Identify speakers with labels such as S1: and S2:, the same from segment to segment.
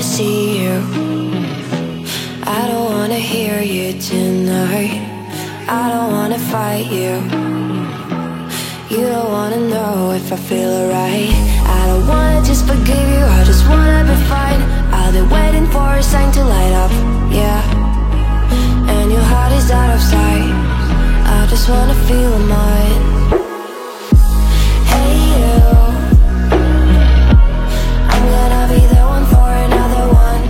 S1: wanna see you. I don't wanna hear you tonight. I don't wanna fight you. You don't wanna know if I feel alright. I don't wanna just forgive you, I just wanna be fine. I'll be waiting for a sign to light up, yeah. And your heart is out of sight. I just wanna feel mine. Hey you, I'm gonna be the one for another one.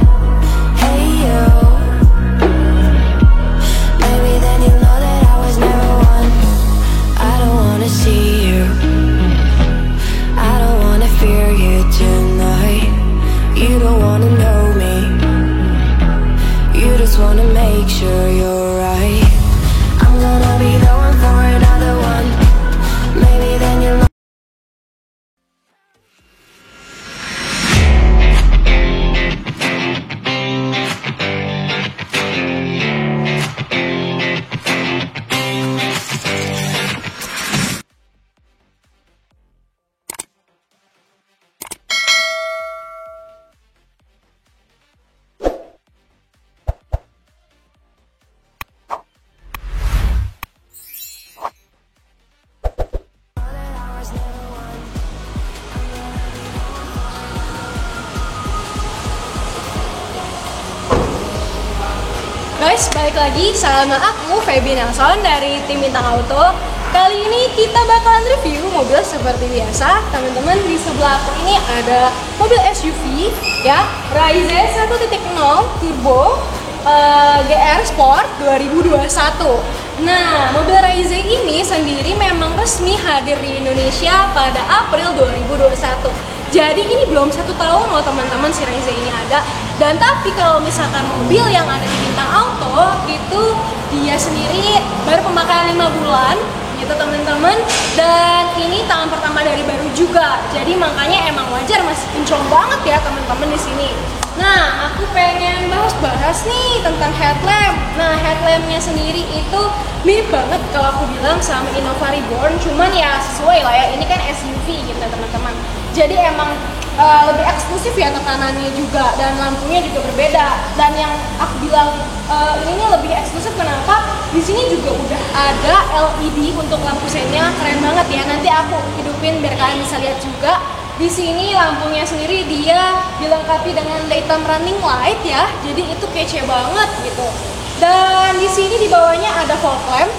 S1: Hey you, maybe then you know that I was never one. I don't wanna see you, I don't wanna fear you tonight. You don't wanna know me, you just wanna make sure you're right. I'm gonna be the one for another one. Maybe then you'll know.
S2: Guys, balik lagi sama aku Feby Nelson dari tim Bintang Auto. Kali ini kita bakalan review mobil seperti biasa. Teman-teman, di sebelah aku ini ada mobil SUV ya, Raize 1.0 Turbo GR Sport 2021. Nah, mobil Raize ini sendiri memang resmi hadir di Indonesia pada April 2021. Jadi ini belum 1 tahun loh teman-teman si Raize ini ada. Dan tapi kalau misalkan mobil yang ada di Bintang Auto itu dia sendiri baru pemakaian 5 bulan gitu teman-teman. Dan ini tahun pertama dari baru juga. Jadi makanya emang wajar masih kinclong banget ya teman-teman di sini. Nah, aku pengen bahas nih tentang headlamp. Nah, headlampnya sendiri itu mirip banget kalau aku bilang sama Innova Reborn, cuman ya sesuai lah ya, ini kan SUV gitu teman-teman. Jadi emang lebih eksklusif ya tekanannya juga, dan lampunya juga berbeda. Dan yang aku bilang ini lebih eksklusif kenapa? Di sini juga udah ada LED untuk lampu senya, keren banget ya. Nanti aku hidupin biar kalian bisa lihat juga. Di sini lampunya sendiri dia dilengkapi dengan daytime running light ya, jadi itu kece banget gitu. Dan di sini di bawahnya ada fog lamp.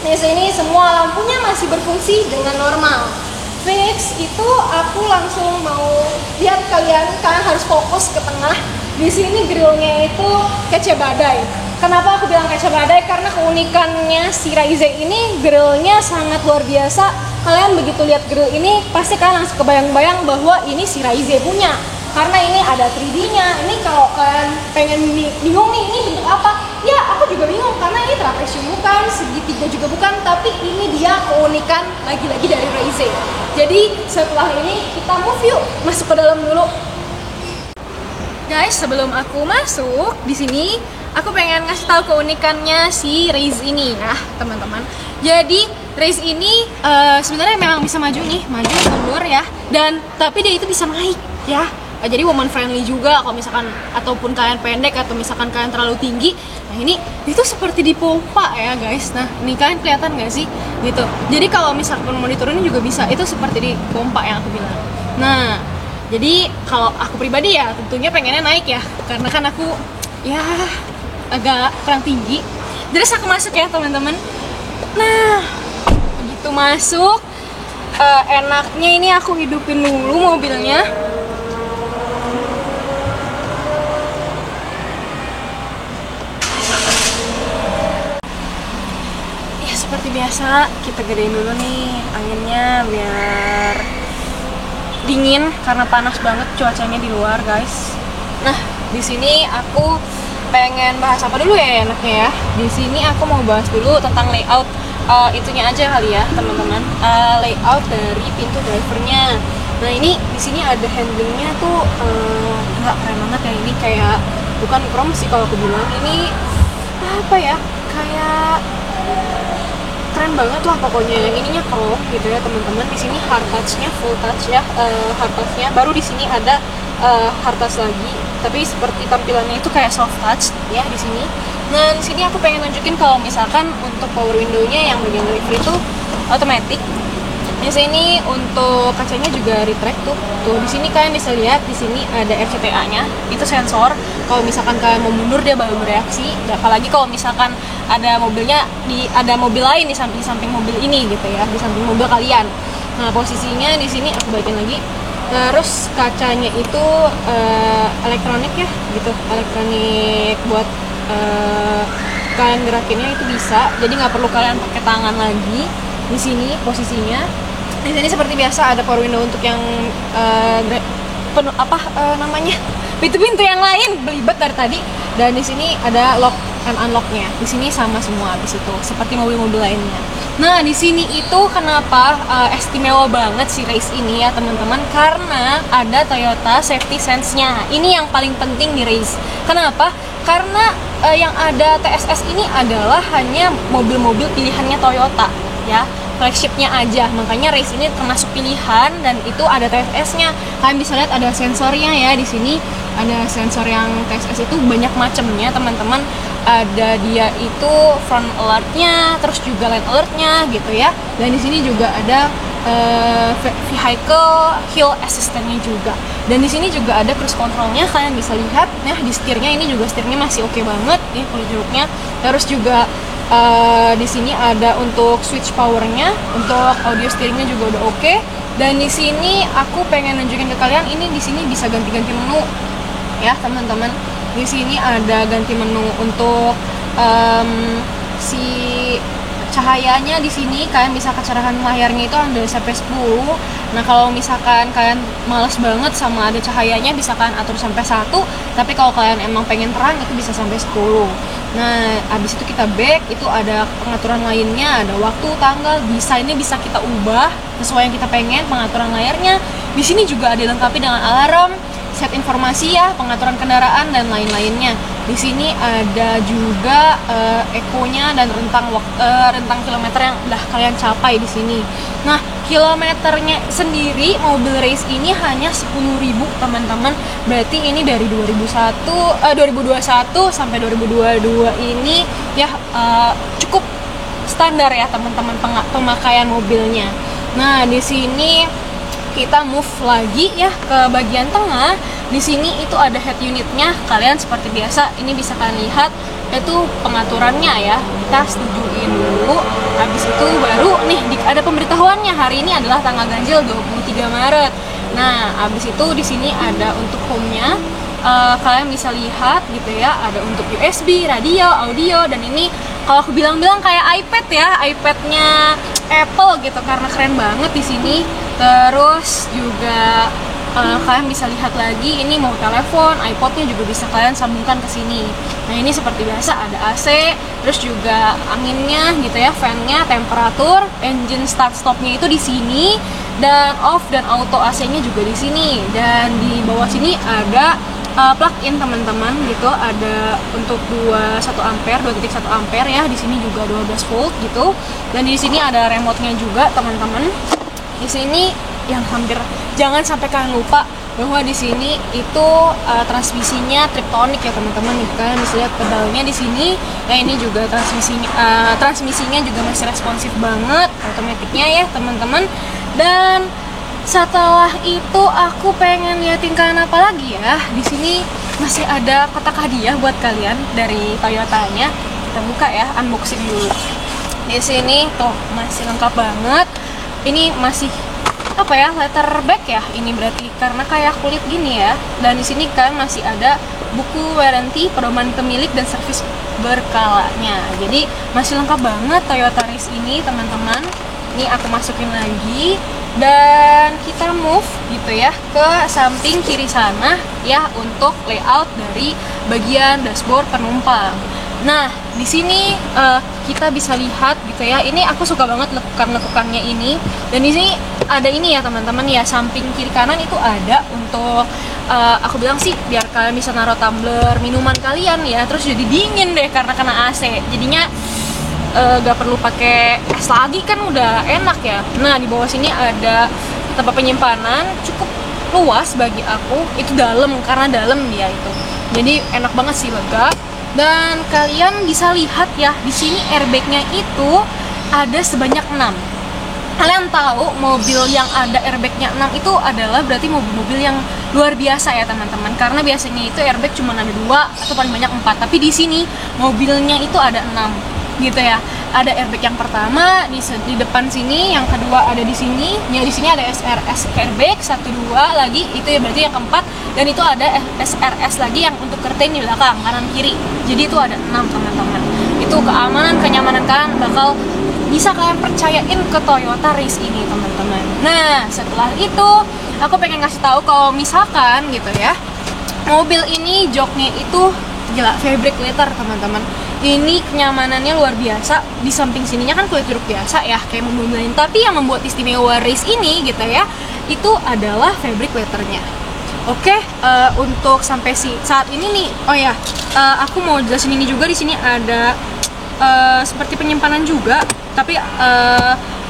S2: Di sini semua lampunya masih berfungsi dengan normal. Fix itu aku langsung mau lihat kalian harus fokus ke tengah. Di sini grillnya itu kece badai. Kenapa aku bilang kece badai? Karena keunikannya si Raize ini grillnya sangat luar biasa. Kalian begitu lihat grill ini pasti kalian langsung kebayang-bayang bahwa ini si Raize punya. Karena ini ada 3D-nya. Ini kalau kalian pengen bingung nih ini bentuk apa? Ya aku juga bingung karena ini trapesium bukan, segitiga juga bukan, tapi ini dia keunikan lagi-lagi dari Raize. Jadi setelah ini kita move yuk, masuk ke dalam dulu. Guys, sebelum aku masuk di sini, aku pengen ngasih tahu keunikannya si Raize ini ya, teman-teman. Jadi Raize ini sebenarnya memang bisa maju nih, maju mundur ya. Dan tapi dia itu bisa naik ya. Jadi woman friendly juga kalau misalkan ataupun kalian pendek atau misalkan kalian terlalu tinggi. Nah ini itu seperti dipompa ya guys. Nah ini kalian kelihatan nggak sih gitu. Jadi kalau misalkan mau diturunin juga bisa. Itu seperti dipompa yang aku bilang. Nah jadi kalau aku pribadi ya tentunya pengennya naik ya. Karena kan aku ya agak kurang tinggi. Terus aku masuk ya teman-teman. Nah begitu masuk enaknya ini aku hidupin dulu mobilnya. Seperti biasa kita gedein dulu nih anginnya biar dingin karena panas banget cuacanya di luar guys. Nah di sini aku pengen bahas apa dulu ya enaknya ya. Di sini aku mau bahas dulu tentang layout itunya aja kali ya teman-teman. Layout dari pintu drivernya. Nah ini di sini ada handlingnya tuh nggak keren banget ya, ini kayak bukan chrome sih kalau aku bilang, ini apa ya kayak keren banget lah pokoknya. Ininya chrome gitu ya teman-teman. Di sini hard touch-nya full touch ya, hard touch-nya. Baru di sini ada hard touch lagi. tapi seperti tampilannya itu kayak soft touch ya di sini. Nah, di sini aku pengen nunjukin kalau misalkan untuk power window-nya yang bagian delivery itu otomatis. Di sini untuk kacanya juga retract tuh. Tuh di sini kalian bisa lihat di sini ada RCTA-nya. Itu sensor. Kalau misalkan kalian mau mundur dia baru bereaksi. Apalagi kalau misalkan ada mobilnya ada mobil lain di samping mobil ini gitu ya, di samping mobil kalian. Nah, posisinya di sini aku balikin lagi. Terus kacanya itu elektronik ya gitu. Elektronik buat kalian gerakinnya itu bisa. Jadi nggak perlu kalian pakai tangan lagi. Di sini posisinya. Di sini seperti biasa ada power window untuk yang namanya pintu-pintu yang lain belibet dari tadi, dan di sini ada lock and unlocknya. Di sini sama semua habis itu seperti mobil-mobil lainnya. Nah, di sini itu kenapa istimewa banget si Race ini ya teman-teman, karena ada Toyota Safety Sense-nya. Ini yang paling penting di Race. Kenapa? Karena yang ada TSS ini adalah hanya mobil-mobil pilihannya Toyota ya, flagshipnya aja, makanya Race ini termasuk pilihan dan itu ada TSS-nya. Kalian bisa lihat ada sensornya ya, di sini ada sensor yang TSS itu banyak macamnya teman-teman. Ada dia itu front alert-nya, terus juga lane alert-nya gitu ya. Dan di sini juga ada vehicle hill assistant-nya juga. Dan di sini juga ada cruise control-nya, kalian bisa lihat. Nah, di setirnya ini juga setirnya masih oke banget nih kulit jeruknya. Terus juga di sini ada untuk switch powernya, untuk audio steeringnya juga udah oke. Dan di sini aku pengen nunjukin ke kalian, ini di sini bisa ganti-ganti menu ya teman-teman. Di sini ada ganti menu untuk si cahayanya. Di sini kalian bisa kecerahan layarnya itu ada sampai 10. Nah, kalau misalkan kalian males banget sama ada cahayanya, bisa kalian atur sampai 1. Tapi kalau kalian emang pengen terang itu bisa sampai 10. Nah, abis itu kita back, itu ada pengaturan lainnya, ada waktu, tanggal, ini bisa kita ubah sesuai yang kita pengen. Pengaturan layarnya di sini juga ada dilengkapi dengan alarm, set informasi ya, pengaturan kendaraan dan lain-lainnya. Di sini ada juga ekonya dan rentang kilometer yang udah kalian capai di sini. Nah, kilometernya sendiri mobil Race ini hanya 10.000 teman-teman. Berarti ini dari 2021 sampai 2022 ini ya cukup standar ya teman-teman pemakaian mobilnya. Nah, di sini kita move lagi ya ke bagian tengah. Di sini itu ada head unitnya. Kalian seperti biasa ini bisa kalian lihat itu pengaturannya ya. Kita setujuin dulu. Habis itu baru nih ada pemberitahuannya. Hari ini adalah tanggal ganjil 23 Maret. Nah, habis itu di sini ada untuk home-nya. Kalian bisa lihat gitu ya, ada untuk USB, radio, audio, dan ini kalau aku bilang kayak iPad ya, iPad-nya Apple gitu karena keren banget di sini. Terus juga kalian bisa lihat lagi ini mau telepon, iPod-nya juga bisa kalian sambungkan ke sini. Nah, ini seperti biasa ada AC, terus juga anginnya gitu ya, fan-nya, temperatur, engine start stop-nya itu di sini, dan off dan auto AC-nya juga di sini. Dan di bawah sini ada plug-in teman-teman gitu, ada untuk 2,1 ampere, 2,1 ampere ya. Di sini juga 12 volt gitu. Dan di sini ada remote-nya juga teman-teman. Di sini yang hampir jangan sampai kalian lupa bahwa di sini itu transmisinya Triptonic ya teman-teman. Nih kalian bisa lihat pedalnya di sini. Ya, ini juga transmisinya juga masih responsif banget, otomatiknya ya teman-teman. Dan setelah itu aku pengen liatin kalian apa lagi ya. Di sini masih ada kotak hadiah buat kalian dari Toyotanya. Kita buka ya, unboxing dulu. Di sini tuh masih lengkap banget. Ini masih apa ya, leather bag ya. Ini berarti karena kayak kulit gini ya. Dan di sini kan masih ada buku warranty, pedoman pemilik dan servis berkalanya. Jadi masih lengkap banget Toyota Race ini teman-teman. Ini aku masukin lagi. Dan kita move gitu ya ke samping kiri sana ya untuk layout dari bagian dashboard penumpang. Nah, di sini kita bisa lihat gitu ya. Ini aku suka banget lekukan-lekukannya ini. Dan di sini ada ini ya teman-teman ya, samping kiri kanan itu ada untuk aku bilang sih biar kalian bisa naruh tumbler minuman kalian ya. Terus jadi dingin deh karena kena AC. Jadinya gak perlu pakai es lagi kan udah enak ya. Nah, di bawah sini ada tempat penyimpanan, cukup luas bagi aku, itu dalam karena dalam dia itu. Jadi enak banget sih, lega. Dan kalian bisa lihat ya, di sini airbagnya itu ada sebanyak 6. Kalian tahu mobil yang ada airbagnya 6 itu adalah berarti mobil-mobil yang luar biasa ya teman-teman. Karena biasanya itu airbag cuma ada 2 atau paling banyak 4. Tapi di sini mobilnya itu ada 6 gitu ya. Ada airbag yang pertama di depan sini, yang kedua ada di sini. Ya di sini ada SRS airbag 1 2 lagi, itu ya berarti yang keempat. Dan itu ada SRS lagi yang untuk curtain di belakang kanan kiri. Jadi itu ada 6 teman-teman. Itu keamanan, kenyamanan kan bakal bisa kalian percayain ke Toyota Race ini teman-teman. Nah setelah itu aku pengen ngasih tahu kalau misalkan gitu ya, mobil ini joknya itu gila fabric leather teman-teman. Ini kenyamanannya luar biasa. Di samping sininya kan kulit jeruk biasa ya kayak mobil lain, tapi yang membuat istimewa Race ini gitu ya, itu adalah fabric letternya. Oke, untuk sampai saat ini nih, oh ya, aku mau jelasin ini juga. Di sini ada seperti penyimpanan juga, tapi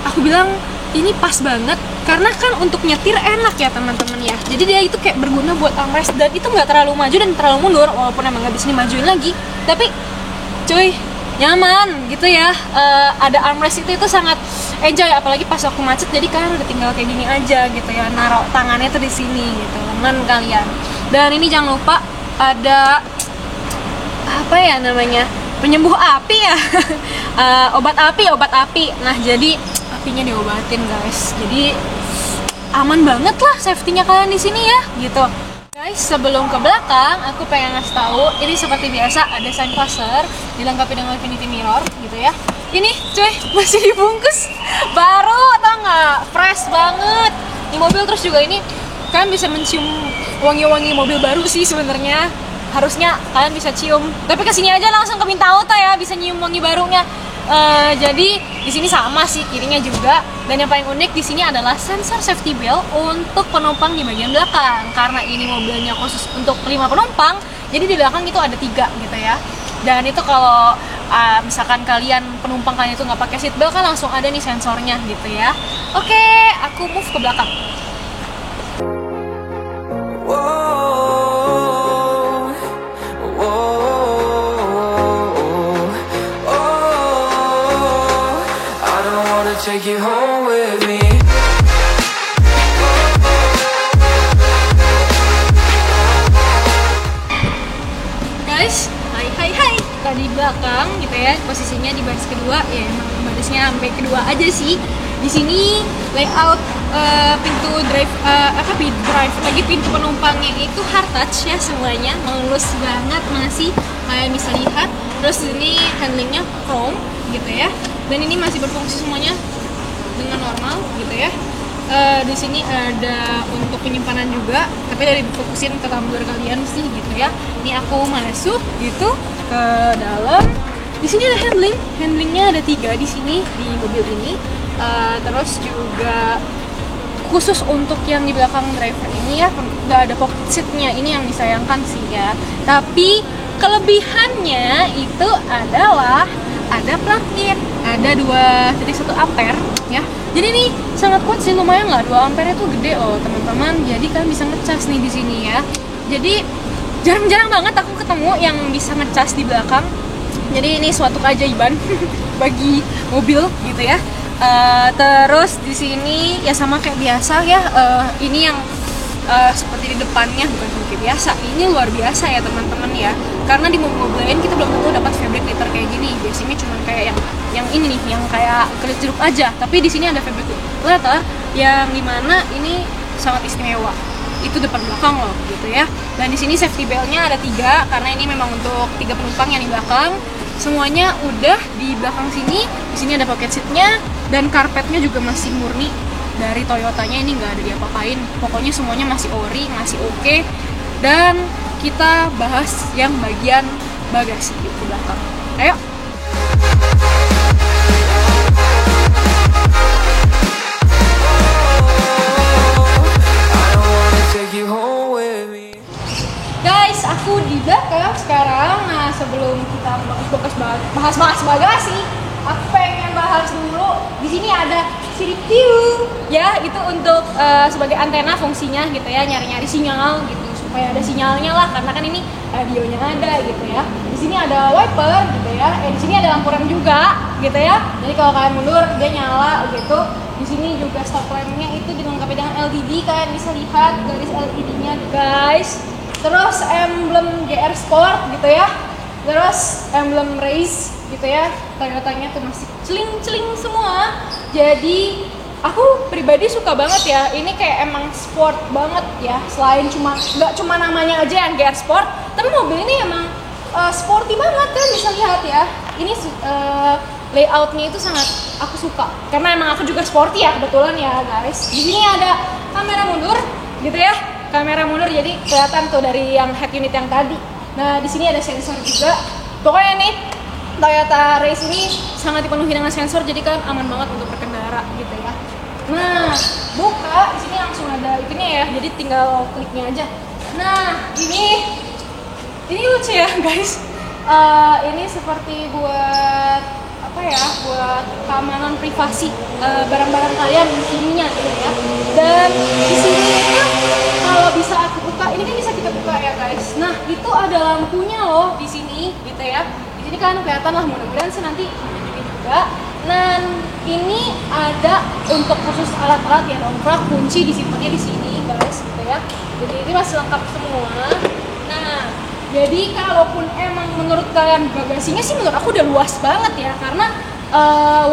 S2: aku bilang ini pas banget karena kan untuk nyetir enak ya teman-teman ya. Jadi dia itu kayak berguna buat armrest dan itu nggak terlalu maju dan terlalu mundur, walaupun emang nggak bisa dimajuin lagi, tapi cuy nyaman gitu ya. Ada armrest itu sangat enjoy, apalagi pas waktu macet. Jadi kalian udah tinggal kayak gini aja gitu ya, naruh tangannya tuh di sini gitu, lengan kalian. Dan ini jangan lupa ada apa ya namanya, penyembuh api ya. obat api. Nah jadi apinya diobatin guys, jadi aman banget lah safety-nya kalian di sini ya gitu. Guys, sebelum ke belakang, aku pengen ngasih tahu, ini seperti biasa ada sun visor dilengkapi dengan infinity mirror gitu ya. Ini cuy masih dibungkus baru, tau nggak? Fresh banget di mobil. Terus juga ini kalian bisa mencium wangi-wangi mobil baru sih sebenarnya. Harusnya kalian bisa cium, tapi kesini aja langsung ke Minta Auto ya, bisa nyium wangi barunya. Jadi di sini sama sih kirinya juga. Dan yang paling unik di sini adalah sensor safety belt untuk penumpang di bagian belakang. Karena ini mobilnya khusus untuk 5 penumpang, jadi di belakang itu ada 3 gitu ya. Dan itu kalau misalkan penumpang kalian itu nggak pakai seat belt kan langsung ada nih sensornya gitu ya. Oke, aku move ke belakang.
S1: Take you home with me.
S2: Guys, hai. Tadi belakang gitu ya, posisinya di baris kedua ya, emang barisnya sampai kedua aja sih. Di sini layout pintu drive lagi pintu penumpangnya itu hard touch ya semuanya, mulus banget masih kalian bisa lihat. Terus ini handlingnya chrome gitu ya. Dan ini masih berfungsi semuanya dengan normal gitu ya. Di sini ada untuk penyimpanan juga, tapi dari fokusin ke tumbler kalian sih gitu ya. Ini aku masuk gitu ke dalam. Di sini ada handlingnya ada 3 di sini di mobil ini. Terus juga khusus untuk yang di belakang driver ini ya, nggak ada pocket seatnya. Ini yang disayangkan sih ya. Tapi kelebihannya itu adalah ada plug-in, ada 2.1 ampere ya. Jadi ini sangat kuat sih, lumayan lah, 2 ampere itu gede loh teman-teman. Jadi kalian bisa ngecas nih di sini ya. Jadi jarang-jarang banget aku ketemu yang bisa ngecas di belakang. Jadi ini suatu keajaiban bagi mobil gitu ya. Terus di sini ya sama kayak biasa ya. Ini yang seperti di depannya bukan kayak biasa, ini luar biasa ya teman-teman ya. Karena di mobil lain kita belum tentu dapat fabric leather kayak gini. Biasanya cuma kayak yang ini nih, yang kayak kulit jeruk aja. Tapi di sini ada fabric leather yang dimana ini sangat istimewa. Itu depan belakang loh gitu ya. Dan di sini safety beltnya ada 3 karena ini memang untuk 3 penumpang yang di belakang. Semuanya udah di belakang sini. Di sini ada pocket seatnya dan karpetnya juga masih murni dari Toyotanya, ini nggak ada diapa-apain. Pokoknya semuanya masih ori, masih oke. Dan kita bahas yang bagian bagasi di belakang. Ayo. Guys, aku di belakang sekarang. Nah, sebelum kita bahas bagasi, aku pengen bahas dulu. Di sini ada kasih review ya. Itu untuk sebagai antena fungsinya gitu ya, nyari-nyari sinyal gitu supaya ada sinyalnya lah, karena kan ini radionya ada gitu ya. Di sini ada wiper gitu ya. Di sini ada lampu rem juga gitu ya. Jadi kalau kalian mundur dia nyala gitu. Di sini juga stop lampnya itu dilengkapi dengan LED, kalian bisa lihat garis LED-nya guys. Terus emblem GR Sport gitu ya. Terus emblem race gitu ya. Toyotanya tuh masih celing-celing semua. Jadi aku pribadi suka banget ya. Ini kayak emang sport banget ya. Selain nggak cuma namanya aja yang GR Sport, tapi mobil ini emang sporty banget kan, bisa lihat ya. Ini layoutnya itu sangat aku suka karena emang aku juga sporty ya kebetulan ya guys. Di sini ada kamera mundur gitu ya, kamera mundur jadi kelihatan tuh dari yang head unit yang tadi. Nah di sini ada sensor juga. Pokoknya nih Toyota Race ini sangat dipenuhi dengan sensor, jadi kan aman banget untuk berkendara gitu ya. Nah buka di sini langsung ada itunya ya, jadi tinggal kliknya aja. Nah ini lucu ya guys. Ini seperti buat apa ya, buat keamanan privasi barang-barang kalian intinya gitu ya. Dan di sini itu kalau bisa aku buka, ini kan bisa kita buka ya guys. Nah itu ada lampunya loh di sini gitu ya. Di sini kan kelihatan lah, mudah-mudahan sih nanti tunjukin juga. Dan ini ada untuk khusus alat-alat ya, dongkrak, kunci disimpannya di sini guys gitu ya. Jadi ini masih lengkap semua. Nah jadi kalaupun emang menurut kalian bagasinya sih menurut aku udah luas banget ya, karena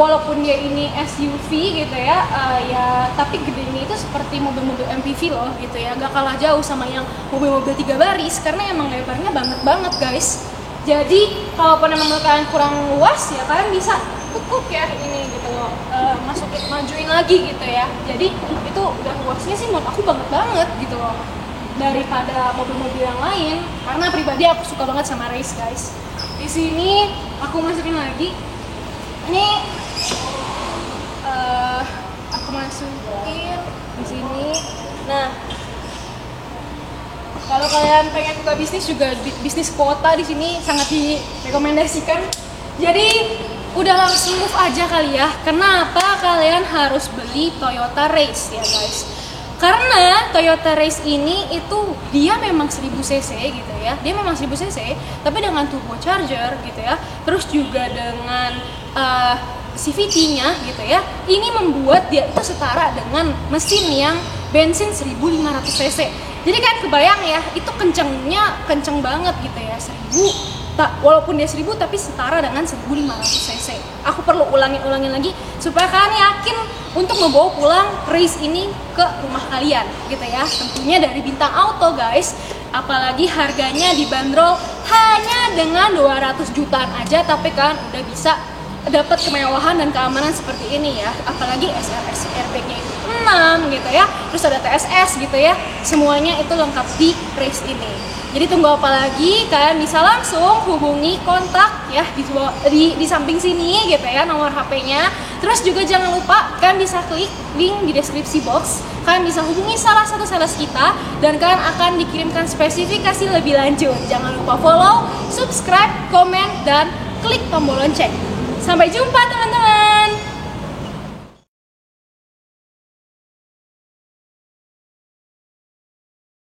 S2: walaupun dia ini SUV gitu ya, ya tapi gedenya itu seperti mobil-mobil MPV loh gitu ya, gak kalah jauh sama yang mobil-mobil 3 baris karena emang lebarnya banget guys. Jadi kalaupun emang menurut kalian kurang luas ya kalian bisa kukuk ya ini gitu loh, majuin lagi gitu ya. Jadi itu udah luasnya sih menurut aku banget gitu loh daripada mobil-mobil yang lain, karena pribadi aku suka banget sama race guys. Di sini aku masukin lagi, ini aku masukin di sini. Nah kalau kalian pengen buka bisnis juga, bisnis kuota di sini sangat direkomendasikan. Jadi udah langsung move aja kali ya. Kenapa kalian harus beli Toyota Race ya guys? Karena Toyota Race ini itu dia memang 1000 cc gitu ya. Dia memang 1000 cc tapi dengan turbocharger gitu ya. Terus juga dengan CVT-nya gitu ya. Ini membuat dia itu setara dengan mesin yang bensin 1500 cc. Jadi kan kebayang ya, itu kenceng banget gitu ya. 1000 walaupun dia 1000 tapi setara dengan 1500 cc. Aku perlu ulangin lagi supaya kalian yakin untuk membawa pulang race ini ke rumah kalian gitu ya. Tentunya dari Bintang Auto guys. Apalagi harganya dibanderol hanya dengan 200 jutaan aja, tapi kan udah bisa dapat kemewahan dan keamanan seperti ini ya. Apalagi SRS airbagnya itu 6 gitu ya. Terus ada TSS gitu ya. Semuanya itu lengkap di race ini. Jadi tunggu apa lagi, kalian bisa langsung hubungi kontak ya di samping sini gitu ya, nomor HP-nya. Terus juga jangan lupa kalian bisa klik link di deskripsi box. Kalian bisa hubungi salah satu sales kita dan kalian akan dikirimkan spesifikasi lebih lanjut. Jangan lupa follow, subscribe, komen, dan klik tombol lonceng. Sampai jumpa teman-teman.